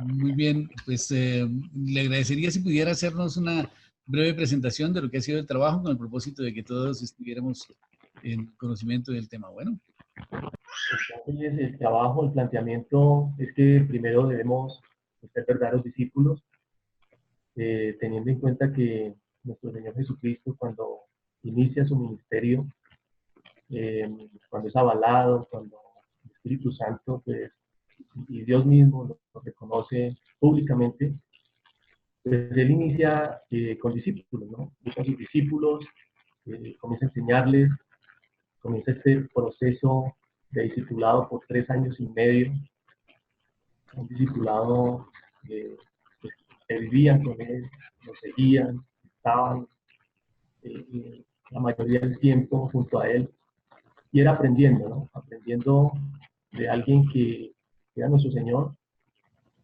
Muy bien, pues le agradecería si pudiera hacernos una breve presentación de lo que ha sido el trabajo con el propósito de que todos estuviéramos en conocimiento del tema. Bueno. Entonces, el trabajo, el planteamiento es que primero debemos ser verdaderos discípulos, teniendo en cuenta que nuestro Señor Jesucristo, cuando inicia su ministerio, cuando es avalado, cuando el Espíritu Santo, pues, y Dios mismo lo reconoce públicamente, pues él inicia con discípulos, ¿no? Busca a sus discípulos, comienza a enseñarles, comienza este proceso de discipulado por 3 años y medio, un discipulado pues, que vivían con él, lo seguían, estaban la mayoría del tiempo junto a él, y era aprendiendo, ¿no? Aprendiendo de alguien que era nuestro Señor,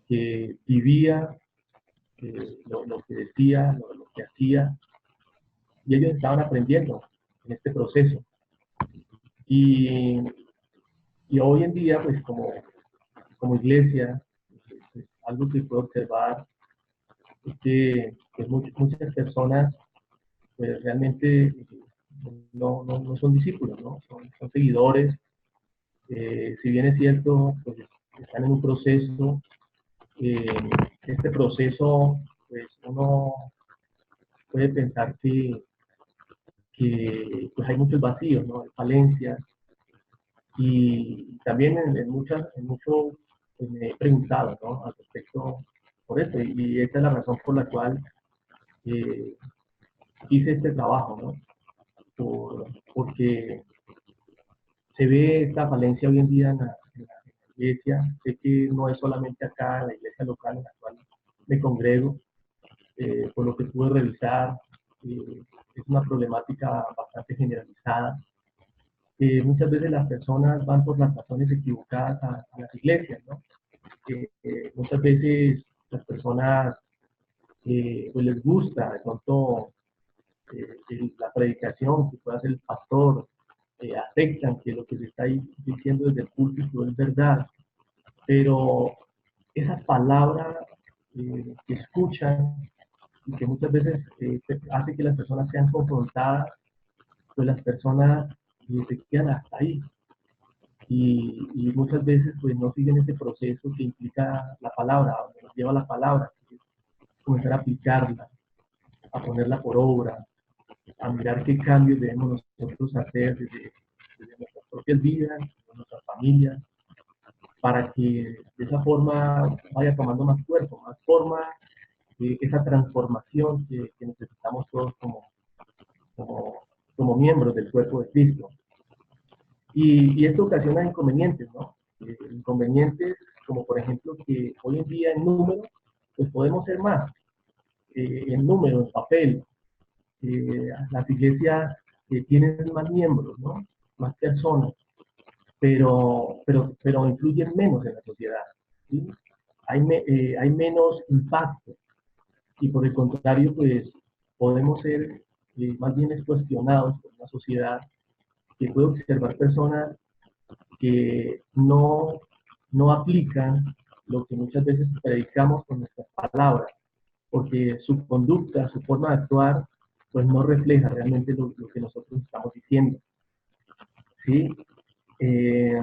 que vivía lo que decía, lo que hacía, y ellos estaban aprendiendo en este proceso. Y, y hoy en día, pues como iglesia, pues, algo que puedo observar es que pues, muchas personas pues, realmente no son discípulos, ¿no? Son seguidores. Si bien es cierto, pues están en un proceso, este proceso, pues uno puede pensar que pues hay muchos vacíos, ¿no? Hay falencias, y también en mucho pues, me he preguntado, ¿no? Al respecto por esto, y esta es la razón por la cual eh, hice este trabajo, ¿no? Porque se ve esta falencia hoy en día en la iglesia. Sé que no es solamente acá en la iglesia local en la cual me congrego, por lo que pude revisar, es una problemática bastante generalizada. Muchas veces las personas van por las razones equivocadas a las iglesias, ¿no? Muchas veces las personas pues les gusta de pronto la predicación que puede hacer el pastor, aceptan que lo que se está diciendo desde el púlpito es verdad, pero esas palabras que escuchan y que muchas veces hace que las personas sean confrontadas, pues las personas se quedan hasta ahí. Y muchas veces pues no siguen ese proceso que implica la palabra, donde nos lleva la palabra, que es comenzar a aplicarla, a ponerla por obra, a mirar qué cambios debemos nosotros hacer desde nuestras propias vidas, de nuestras familias, para que de esa forma vaya tomando más cuerpo, más forma, esa transformación que necesitamos todos como, como miembros del cuerpo de Cristo. Y esto ocasiona inconvenientes, ¿no? Inconvenientes como por ejemplo que hoy en día en número, pues podemos ser más, en número, en papel. Las iglesias tienen más miembros, ¿no? Más personas, pero influyen menos en la sociedad, ¿sí? Hay menos impacto, y por el contrario, pues podemos ser más bien cuestionados por una sociedad que puede observar personas que no aplican lo que muchas veces predicamos con nuestras palabras, porque su conducta, su forma de actuar, pues no refleja realmente lo que nosotros estamos diciendo, ¿sí? Eh,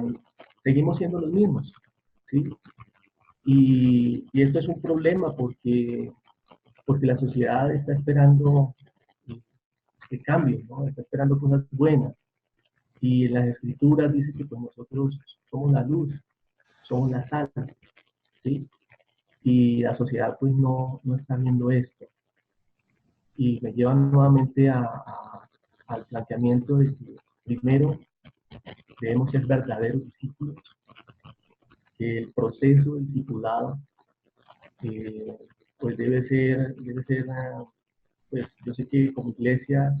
Seguimos siendo los mismos, ¿sí? Y esto es un problema porque la sociedad está esperando que cambie, ¿no? Está esperando cosas buenas. Y en las escrituras dice que pues nosotros somos la luz, somos la sal, ¿sí? Y la sociedad pues no está viendo esto. Y me lleva nuevamente al planteamiento de que primero debemos ser verdaderos discípulos, que el proceso del discipulado pues debe ser, pues yo sé que como iglesia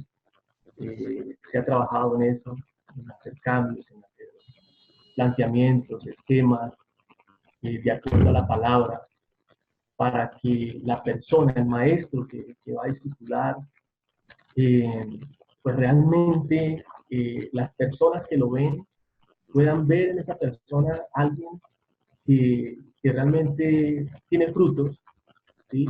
se ha trabajado en eso, en hacer cambios, en hacer planteamientos, esquemas, de acuerdo a la palabra, para que la persona, el maestro que va a discipular, pues realmente las personas que lo ven puedan ver en esa persona alguien que realmente tiene frutos, ¿sí?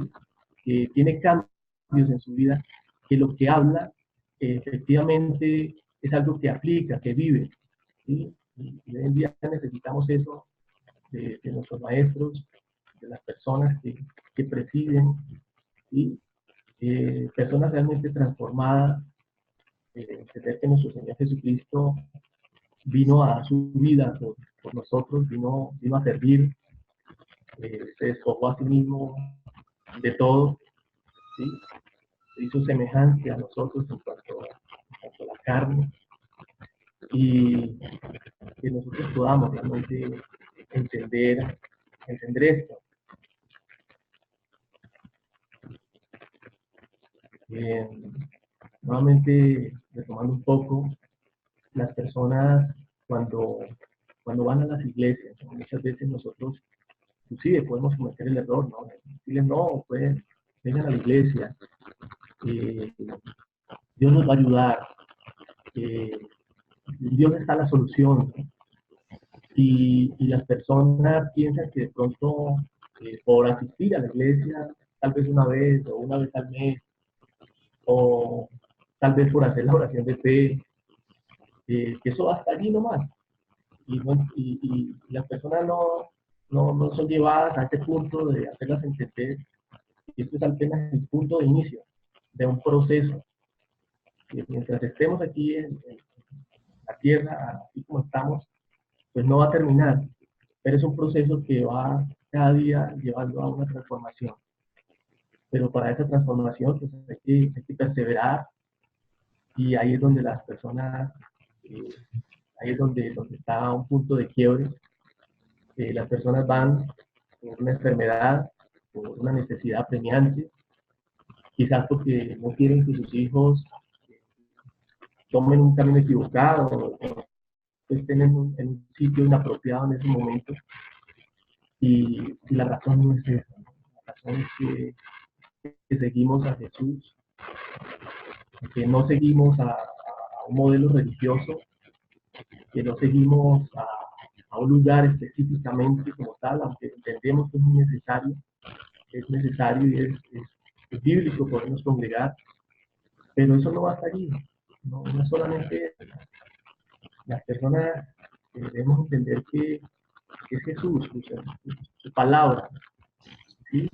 Que tiene cambios en su vida, que lo que habla efectivamente es algo que aplica, que vive, ¿sí? Y hoy en día necesitamos eso de nuestros maestros, de las personas que presiden, ¿sí? Personas realmente transformadas, entender que nuestro Señor Jesucristo vino a su vida por nosotros, vino a servir, se despojó a sí mismo de todo, ¿sí? Se hizo semejante a nosotros en cuanto a la carne, y que nosotros podamos realmente entender esto. Eh, Nuevamente, retomando un poco, las personas cuando, cuando van a las iglesias, ¿no? Muchas veces nosotros inclusive podemos cometer el error, ¿no? Decirles, no, pues, vengan a la iglesia, Dios nos va a ayudar, Dios está la solución, ¿no? Y las personas piensan que de pronto, por asistir a la iglesia, tal vez una vez o una vez al mes, o tal vez por hacer la oración de fe, que eso hasta allí nomás. Y las personas no son llevadas a este punto de hacerlas entender. Y esto es apenas el punto de inicio de un proceso. Y mientras estemos aquí en la tierra, así como estamos, pues no va a terminar. Pero es un proceso que va cada día llevando a una transformación. Pero para esa transformación pues hay que perseverar, y ahí es donde las personas, ahí es donde está un punto de quiebre. Las personas van por una enfermedad, por una necesidad apremiante, quizás porque no quieren que sus hijos tomen un camino equivocado o estén en un sitio inapropiado en ese momento. Y la razón no es esa, ¿no? La razón es que seguimos a Jesús, que no seguimos a un modelo religioso, que no seguimos a un lugar específicamente como tal, aunque entendemos que es necesario y es bíblico podernos congregar, pero eso no va hasta allí. No solamente las personas debemos entender que es Jesús, su palabra, ¿sí?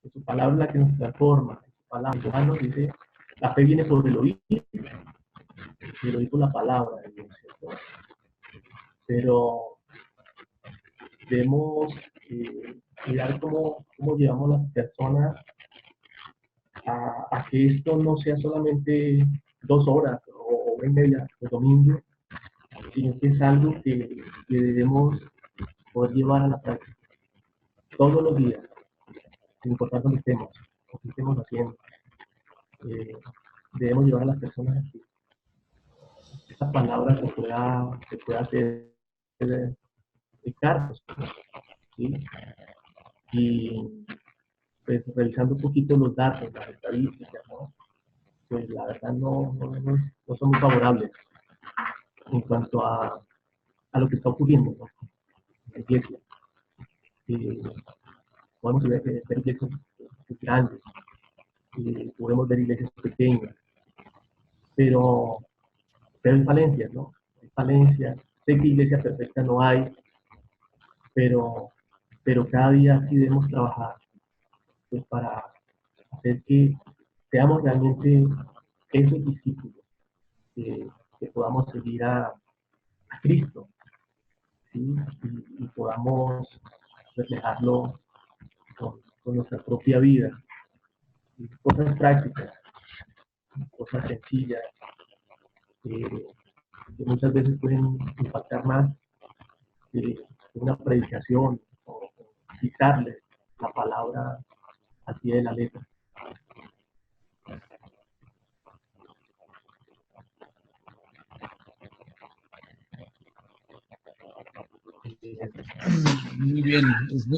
Es su palabra la que nos transforma, su palabra. Juan nos dice, la fe viene por el oír, y el oír por la palabra de Dios, ¿cierto? Pero debemos mirar cómo llevamos las personas a que esto no sea solamente 2 horas o 1 hora el domingo, sino que es algo que debemos poder llevar a la práctica todos los días, sin importar dónde estemos o qué estemos haciendo. Debemos llevar a las personas a que esta palabra se pueda hacer cartas, ¿sí? Y pues revisando un poquito los datos, las estadísticas, ¿no? Pues la verdad no son muy favorables en cuanto a lo que está ocurriendo, ¿no? En la iglesia. Podemos ver iglesias grandes, podemos ver iglesias pequeñas, pero hay falencias, ¿no? Hay falencias. Sé que iglesia perfecta no hay, pero cada día sí debemos trabajar pues, para hacer que seamos realmente esos discípulos, que podamos seguir a Cristo, ¿sí? Y podamos reflejarlo con nuestra propia vida. Cosas prácticas, cosas sencillas, que muchas veces pueden impactar más que una predicación o citarles la palabra al pie de la letra. Muy bien,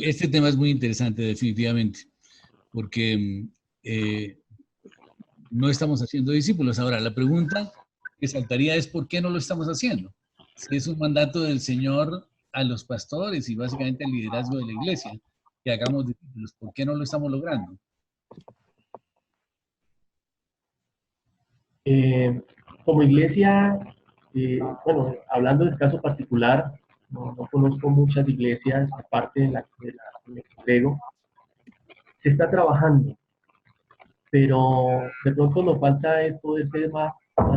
este tema es muy interesante definitivamente, porque no estamos haciendo discípulos. Ahora, la pregunta que saltaría es ¿por qué no lo estamos haciendo? Si es un mandato del Señor a los pastores y básicamente al liderazgo de la iglesia que hagamos discípulos. ¿Por qué no lo estamos logrando? Como iglesia, bueno, hablando del caso particular, no conozco muchas iglesias aparte de del congrego. Se está trabajando, pero de pronto nos falta es poder ser más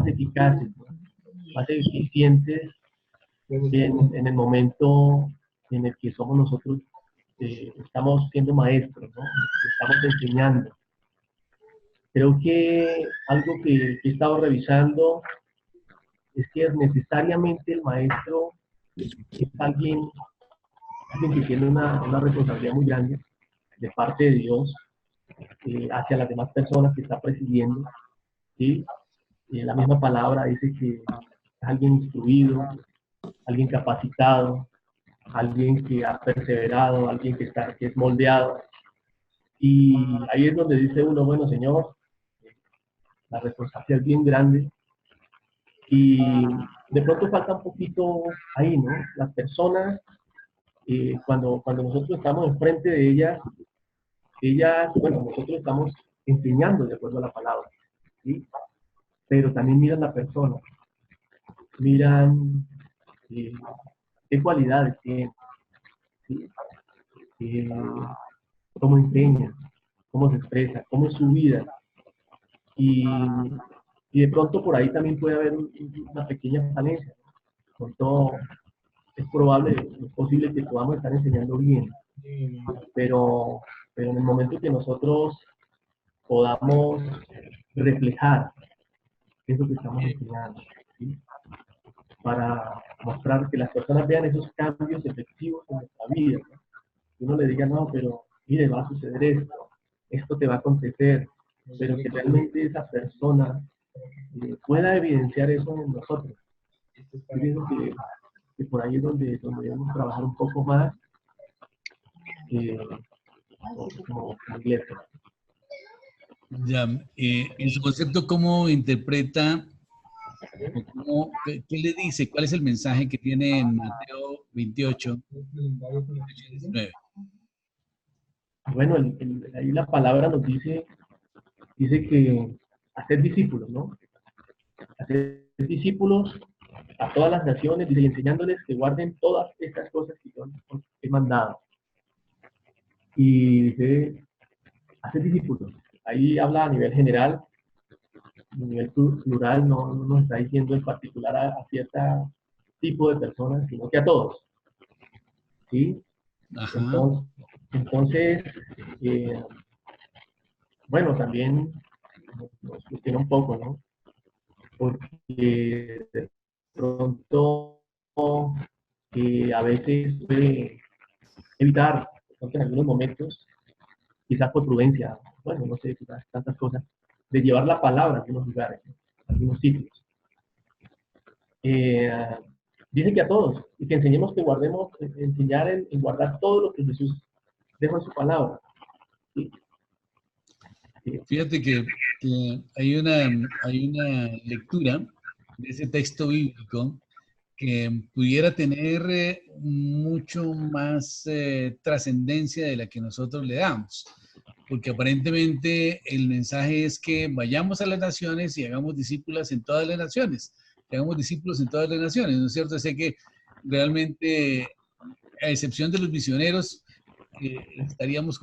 eficaces, ¿no? Más eficientes en el momento en el que somos nosotros, estamos siendo maestros, ¿no? Estamos enseñando. Creo que algo que he estado revisando es que necesariamente el maestro es alguien que tiene una responsabilidad muy grande de parte de Dios hacia las demás personas que está presidiendo. ¿Sí? La misma palabra dice que es alguien instruido, alguien capacitado, alguien que ha perseverado, alguien que es moldeado. Y ahí es donde dice uno, bueno, Señor, la responsabilidad es bien grande. Y de pronto falta un poquito ahí, ¿no? Las personas, cuando nosotros estamos enfrente de ellas, bueno, nosotros estamos enseñando de acuerdo a la palabra, ¿sí? Pero también miran la persona, miran qué cualidades tiene, ¿sí? Eh, cómo enseña, cómo se expresa, cómo es su vida. Y de pronto por ahí también puede haber una pequeña falencia. Por todo, es probable, es posible que podamos estar enseñando bien, pero en el momento que nosotros podamos reflejar eso que estamos enseñando, ¿sí? Para mostrar que las personas vean esos cambios efectivos en nuestra vida, ¿no? Que uno le diga, no, pero mire, va a suceder esto te va a acontecer, pero que realmente esa persona pueda evidenciar eso en nosotros. Yo pienso que por ahí es donde debemos trabajar un poco más como iglesia. Ya, en su concepto, ¿cómo interpreta, qué le dice, cuál es el mensaje que tiene en Mateo 28, 19? Bueno, ahí la palabra nos dice que hacer discípulos, ¿no? Hacer discípulos a todas las naciones y enseñándoles que guarden todas estas cosas que yo os he mandado. Y dice, hacer discípulos. Ahí habla a nivel general, a nivel plural, no nos está diciendo en particular a cierto tipo de personas, sino que a todos. ¿Sí? Ajá. Entonces bueno, también nos cuestiona un poco, ¿no? Porque de pronto a veces puede evitar, en algunos momentos, quizás por prudencia, bueno, no sé, quizás tantas cosas, de llevar la palabra a algunos lugares, ¿no? A algunos sitios. Dice que a todos, y que enseñemos que guardemos, enseñar en guardar todo lo que Jesús dejó en su palabra. ¿Sí? Fíjate que hay una lectura de ese texto bíblico que pudiera tener mucho más trascendencia de la que nosotros le damos. Porque aparentemente el mensaje es que vayamos a las naciones y hagamos discípulos en todas las naciones. Que hagamos discípulos en todas las naciones, ¿no es cierto? Sé que realmente, a excepción de los misioneros, estaríamos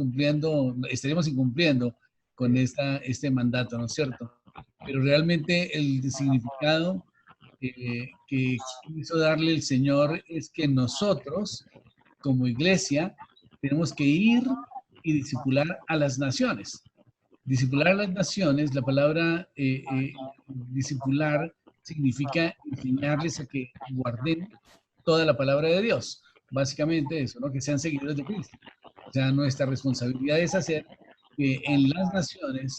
incumpliendo con este mandato, ¿no es cierto? Pero realmente el significado que quiso darle el Señor es que nosotros, como iglesia, tenemos que ir y discipular a las naciones. Discipular a las naciones, la palabra discipular significa enseñarles a que guarden toda la palabra de Dios. Básicamente eso, ¿no? Que sean seguidores de Cristo. O sea, nuestra responsabilidad es hacer que en las naciones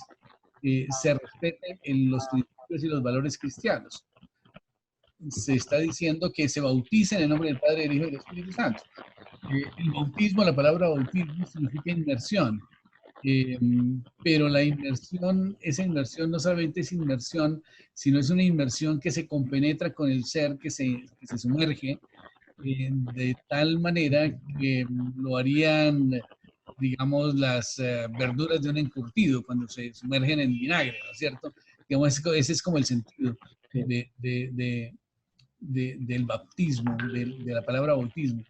se respeten en los principios y los valores cristianos. Se está diciendo que se bauticen en el nombre del Padre, del Hijo y del Espíritu Santo. El bautismo, la palabra bautismo significa inmersión. Pero la inmersión, esa inmersión no solamente es inmersión, sino es una inmersión que se compenetra con el ser, que se sumerge de tal manera que lo harían, digamos, las verduras de un encurtido cuando se sumergen en vinagre, ¿no es cierto? Digamos, ese es como el sentido Sí. del bautismo, de la palabra bautismo,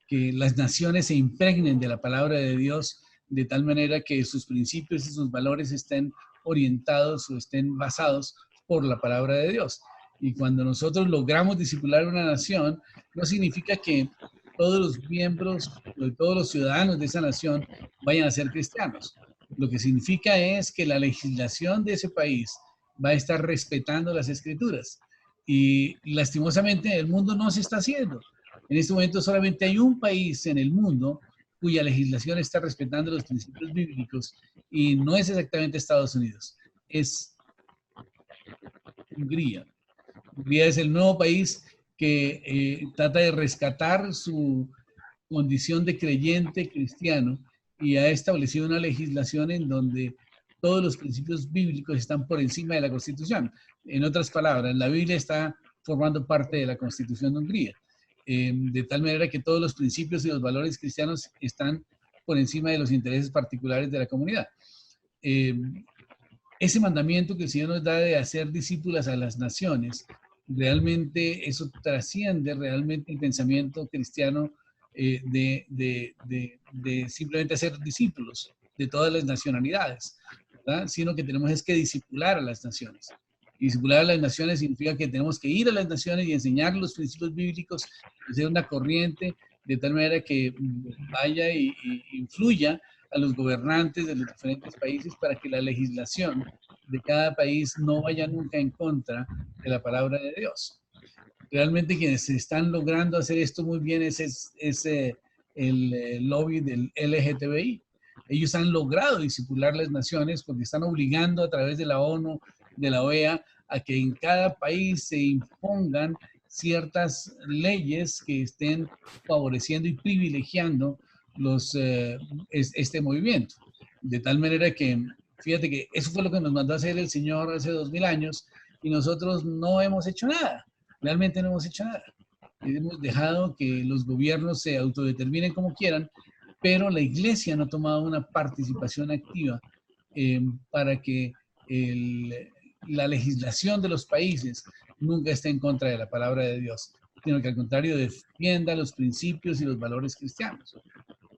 que las naciones se impregnen de la palabra de Dios de tal manera que sus principios y sus valores estén orientados o estén basados por la palabra de Dios. Y cuando nosotros logramos discipular una nación, no significa que todos los miembros, todos los ciudadanos de esa nación vayan a ser cristianos. Lo que significa es que la legislación de ese país va a estar respetando las escrituras. Y lastimosamente el mundo no se está haciendo. En este momento solamente hay un país en el mundo cuya legislación está respetando los principios bíblicos y no es exactamente Estados Unidos, es Hungría. Hungría es el nuevo país que trata de rescatar su condición de creyente cristiano y ha establecido una legislación en donde todos los principios bíblicos están por encima de la Constitución. En otras palabras, la Biblia está formando parte de la Constitución de Hungría, de tal manera que todos los principios y los valores cristianos están por encima de los intereses particulares de la comunidad. Ese mandamiento que el Señor nos da de hacer discípulas a las naciones, realmente eso trasciende realmente el pensamiento cristiano de simplemente hacer discípulos de todas las nacionalidades, ¿verdad? Sino que tenemos es que discipular a las naciones. Discipular a las naciones significa que tenemos que ir a las naciones y enseñar los principios bíblicos, hacer una corriente de tal manera que vaya y influya a los gobernantes de los diferentes países para que la legislación de cada país no vaya nunca en contra de la palabra de Dios. Realmente quienes están logrando hacer esto muy bien es el lobby del LGTBI. Ellos han logrado disipular las naciones porque están obligando a través de la ONU, de la OEA, a que en cada país se impongan ciertas leyes que estén favoreciendo y privilegiando este movimiento. De tal manera que, fíjate que eso fue lo que nos mandó a hacer el Señor hace 2000 años y nosotros no hemos hecho nada. Realmente no hemos hecho nada. Hemos dejado que los gobiernos se autodeterminen como quieran, pero la iglesia no ha tomado una participación activa para que la legislación de los países nunca esté en contra de la palabra de Dios, sino que al contrario defienda los principios y los valores cristianos.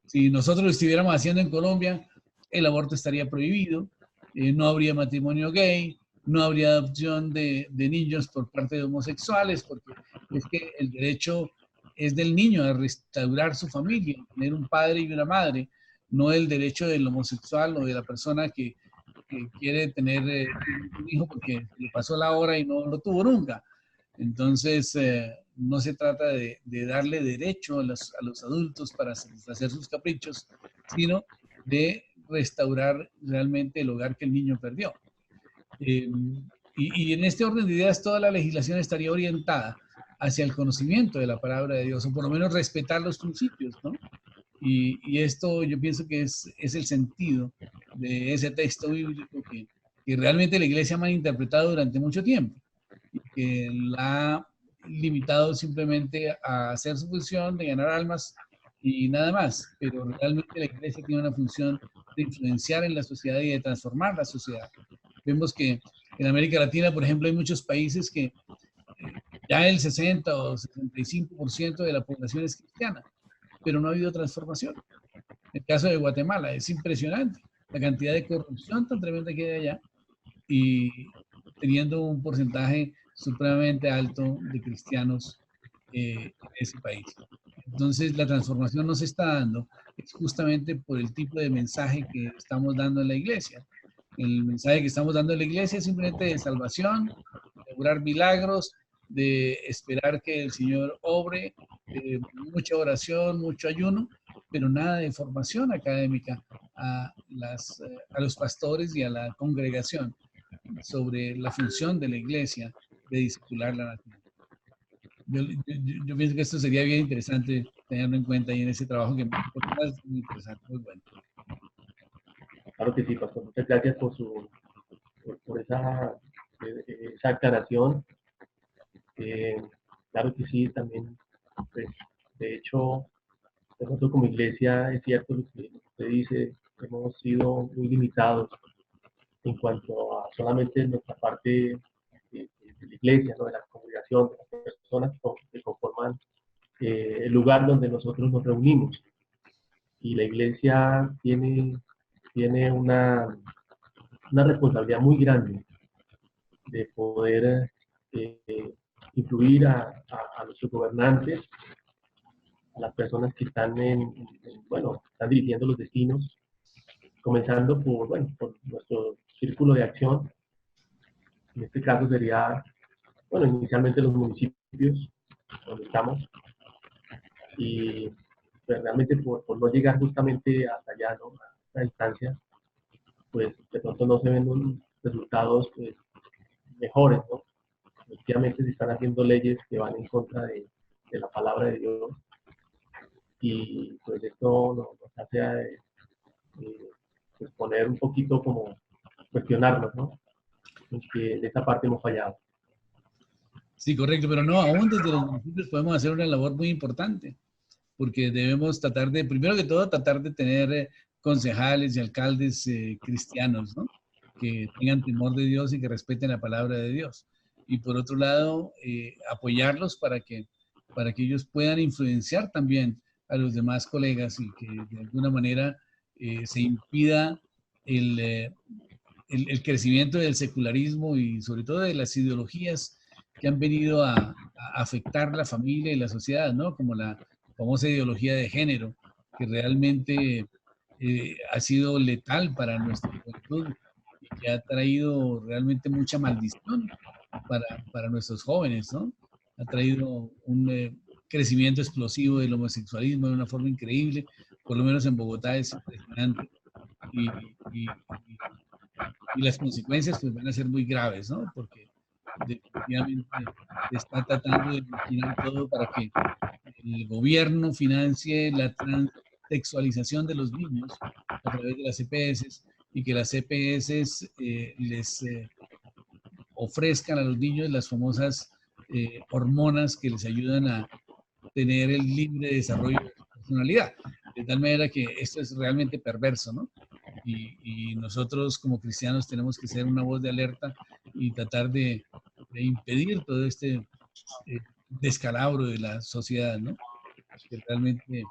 Si nosotros lo estuviéramos haciendo en Colombia, el aborto estaría prohibido, no habría matrimonio gay, no habría adopción de niños por parte de homosexuales, porque es que el derecho es del niño a restaurar su familia, tener un padre y una madre, no el derecho del homosexual o de la persona que quiere tener un hijo porque le pasó la hora y no lo tuvo nunca. Entonces, no se trata de darle derecho a los adultos para satisfacer sus caprichos, sino de restaurar realmente el hogar que el niño perdió. Y en este orden de ideas, toda la legislación estaría orientada hacia el conocimiento de la palabra de Dios, o por lo menos respetar los principios, ¿no? Y esto yo pienso que es el sentido de ese texto bíblico que realmente la iglesia ha malinterpretado durante mucho tiempo y que la ha limitado simplemente a hacer su función de ganar almas y nada más, pero realmente la iglesia tiene una función de influenciar en la sociedad y de transformar la sociedad. Vemos que en América Latina, por ejemplo, hay muchos países que ya el 60 o 65% de la población es cristiana, pero no ha habido transformación. El caso de Guatemala es impresionante, la cantidad de corrupción tan tremenda que hay allá y teniendo un porcentaje supremamente alto de cristianos en ese país. Entonces, la transformación no se está dando es justamente por el tipo de mensaje que estamos dando en la iglesia. El mensaje que estamos dando en la iglesia es simplemente de salvación, de lograr milagros, de esperar que el Señor obre, mucha oración, mucho ayuno, pero nada de formación académica a los pastores y a la congregación sobre la función de la iglesia de discipular la nación. Yo pienso que esto sería bien interesante tenerlo en cuenta y en ese trabajo que es muy interesante, muy bueno. Claro que sí, pastor. Muchas gracias por esa aclaración. Claro que sí, también pues, De hecho, nosotros como iglesia, es cierto lo que usted dice, hemos sido muy limitados en cuanto a solamente nuestra parte de la iglesia, ¿no? De la congregación, de las personas que conforman el lugar donde nosotros nos reunimos. Y la iglesia tiene una responsabilidad muy grande de poder influir a nuestros gobernantes, a las personas que están bueno, están dirigiendo los destinos, comenzando por, bueno, por nuestro círculo de acción. En este caso sería, bueno, inicialmente los municipios donde estamos, y pues, realmente por no llegar justamente hasta allá, ¿no? A esta distancia, pues de pronto no se ven unos resultados pues, mejores, ¿no? Efectivamente se están haciendo leyes que van en contra de la palabra de Dios, y pues esto nos hace pues poner un poquito como cuestionarnos, ¿no? En que de esta parte hemos fallado. Sí, correcto, pero no, aún desde los municipios podemos hacer una labor muy importante, porque debemos tratar de, primero que todo, tratar de tener concejales y alcaldes cristianos, ¿no? Que tengan temor de Dios y que respeten la palabra de Dios. Y por otro lado, apoyarlos para que ellos puedan influenciar también a los demás colegas y que de alguna manera se impida el, el crecimiento del secularismo y sobre todo de las ideologías que han venido a afectar la familia y la sociedad, ¿no? Como la famosa ideología de género, que realmente ha sido letal para nuestra juventud y que ha traído realmente mucha maldición para nuestros jóvenes, ¿no? Ha traído un crecimiento explosivo del homosexualismo de una forma increíble, por lo menos en Bogotá es impresionante. Y las consecuencias pues van a ser muy graves, ¿no? Porque definitivamente se está tratando de maquinar todo para que el gobierno financie la transsexualización de los niños a través de las EPS y que las EPS les ofrezcan a los niños las famosas hormonas que les ayudan a tener el libre desarrollo de su personalidad. De tal manera que esto es realmente perverso, ¿no? Y nosotros como cristianos tenemos que ser una voz de alerta y tratar de impedir todo este descalabro de la sociedad, ¿no? Que realmente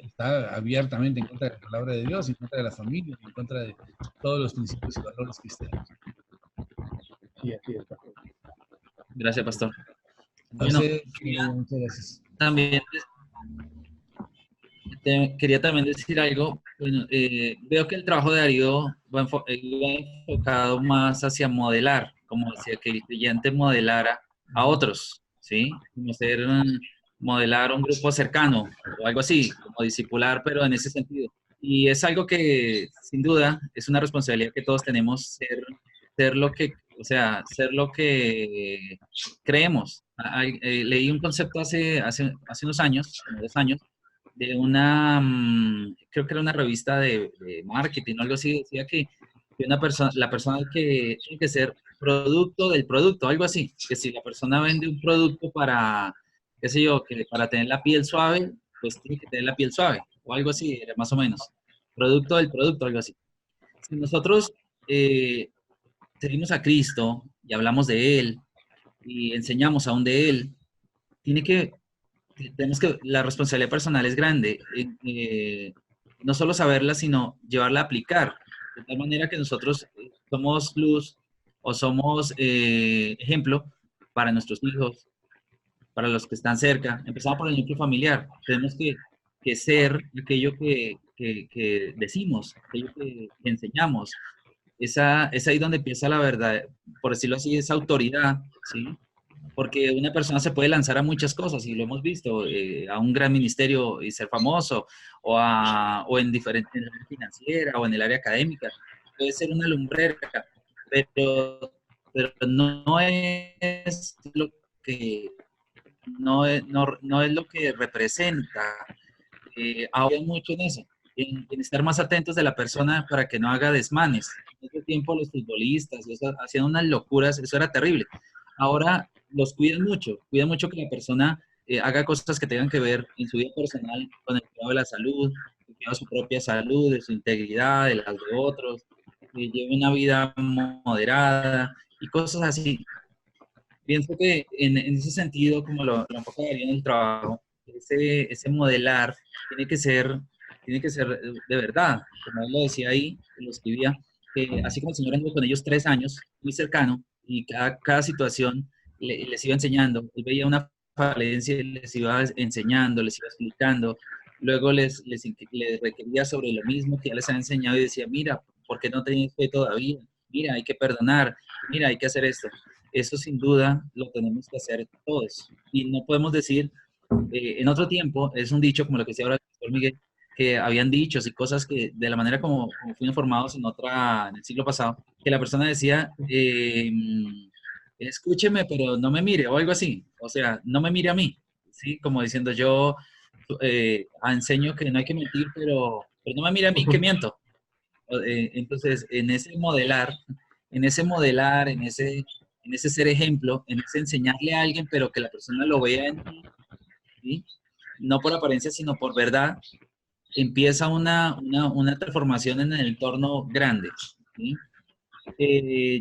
está abiertamente en contra de la palabra de Dios, en contra de la familia, en contra de todos los principios y valores cristianos. Sí, así es. Gracias, pastor. A Bueno, usted, muchas gracias. también quería también decir algo. Bueno, veo que el trabajo de Darío va enfocado más hacia modelar, como decía, que el creyente modelara a otros, ¿sí? Como ser, modelar un grupo cercano o algo así, como discipular, pero en ese sentido. Y es algo que, sin duda, es una responsabilidad que todos tenemos, ser lo que, o sea, ser lo que creemos. Leí un concepto hace unos años, como 2 años, de una, creo que era una revista de marketing o algo así, decía que una persona, la persona que tiene que ser producto del producto, algo así, que si la persona vende un producto para, qué sé yo, que para tener la piel suave, pues tiene que tener la piel suave, o algo así, más o menos. Producto del producto, algo así. Si nosotros seguimos a Cristo y hablamos de Él y enseñamos aún de Él, tiene que tenemos que, la responsabilidad personal es grande, no solo saberla, sino llevarla a aplicar, de tal manera que nosotros somos luz o somos ejemplo para nuestros hijos, para los que están cerca. Empezamos por el núcleo familiar. Tenemos que ser aquello que decimos, aquello que enseñamos. Es ahí donde empieza la verdad, por decirlo así, esa autoridad, ¿sí? Porque una persona se puede lanzar a muchas cosas y lo hemos visto, a un gran ministerio y ser famoso, o en diferentes, en el área financiera o en el área académica. Puede ser una lumbrera, pero no es lo que, no es lo que representa. Ahora mucho en eso, en estar más atentos de la persona para que no haga desmanes. En ese tiempo los futbolistas hacían unas locuras, eso era terrible. Ahora los cuidan mucho que la persona haga cosas que tengan que ver en su vida personal con el cuidado de la salud, el cuidado de su propia salud, de su integridad, de las de otros, que lleve una vida moderada y cosas así. Pienso que en ese sentido, como lo enfoca Darío en el trabajo, ese modelar tiene que ser de verdad, como él lo decía ahí, lo escribía, que así como el Señor andó con ellos 3 años, muy cercano, y cada situación les iba enseñando, él veía una falencia y les iba enseñando, les iba explicando, luego les requería sobre lo mismo que ya les había enseñado y decía, mira, ¿por qué no tenéis fe todavía? Mira, hay que perdonar, mira, hay que hacer esto. Eso sin duda lo tenemos que hacer todos. Y no podemos decir, en otro tiempo, es un dicho como lo que decía ahora el doctor Miguel, que habían dichos y cosas que de la manera como fuimos formados en el siglo pasado, que la persona decía, escúcheme, pero no me mire, o algo así. O sea, no me mire a mí, ¿sí? Como diciendo, yo enseño que no hay que mentir, pero no me mire a mí, que miento. Entonces, en ese ser ejemplo, en ese enseñarle a alguien, pero que la persona lo vea en ti, ¿sí? No por apariencia, sino por verdad, empieza una transformación en el entorno grande, ¿sí?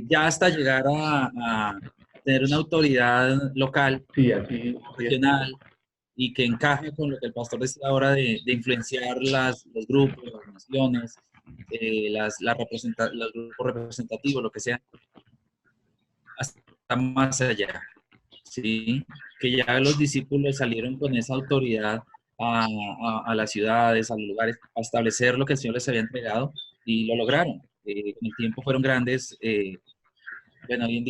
Ya hasta llegar a tener una autoridad local, Sí, así es. regional, y que encaje con lo que el pastor decía ahora de influenciar los grupos, las naciones, los grupos representativos, lo que sea, hasta más allá, ¿sí? Que ya los discípulos salieron con esa autoridad a las ciudades, a los lugares, a establecer lo que el Señor les había entregado y lo lograron. Con el tiempo fueron grandes. Bueno, hoy en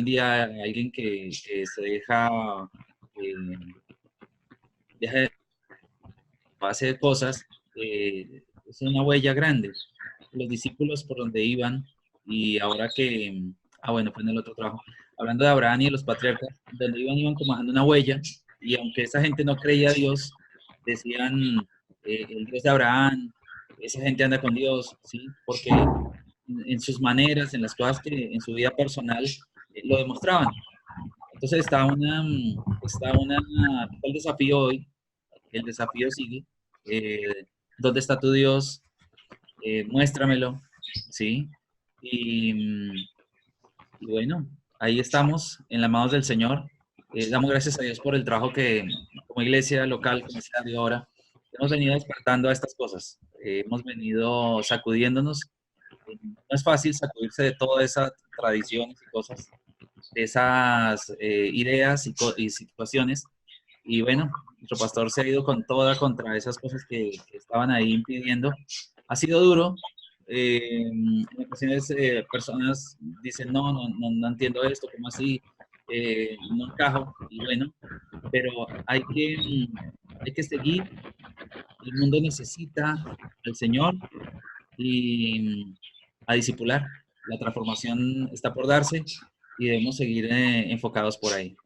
día alguien que se eh, deja de hacer cosas, es una huella grande. Los discípulos por donde iban y ahora que, bueno, fue en el otro trabajo, hablando de Abraham y de los patriarcas, donde iban como dejando una huella y aunque esa gente no creía a Dios, decían, el Dios de Abraham, esa gente anda con Dios, ¿sí? Porque en sus maneras, en las cosas que en su vida personal lo demostraban. Entonces está el desafío hoy, el desafío sigue. ¿Dónde está tu Dios? Muéstramelo, ¿sí? Y bueno, ahí estamos, en las manos del Señor. Damos gracias a Dios por el trabajo que, como iglesia local, como decía Darío ahora, hemos venido despertando a estas cosas. Hemos venido sacudiéndonos. No es fácil sacudirse de todas esas tradiciones y cosas, de esas ideas y situaciones. Y bueno, nuestro pastor se ha ido con toda contra esas cosas que estaban ahí impidiendo. Ha sido duro. En ocasiones personas dicen, no entiendo esto, ¿cómo así? No encajo. Y bueno, pero hay que seguir. El mundo necesita al Señor y a discipular. La transformación está por darse y debemos seguir enfocados por ahí.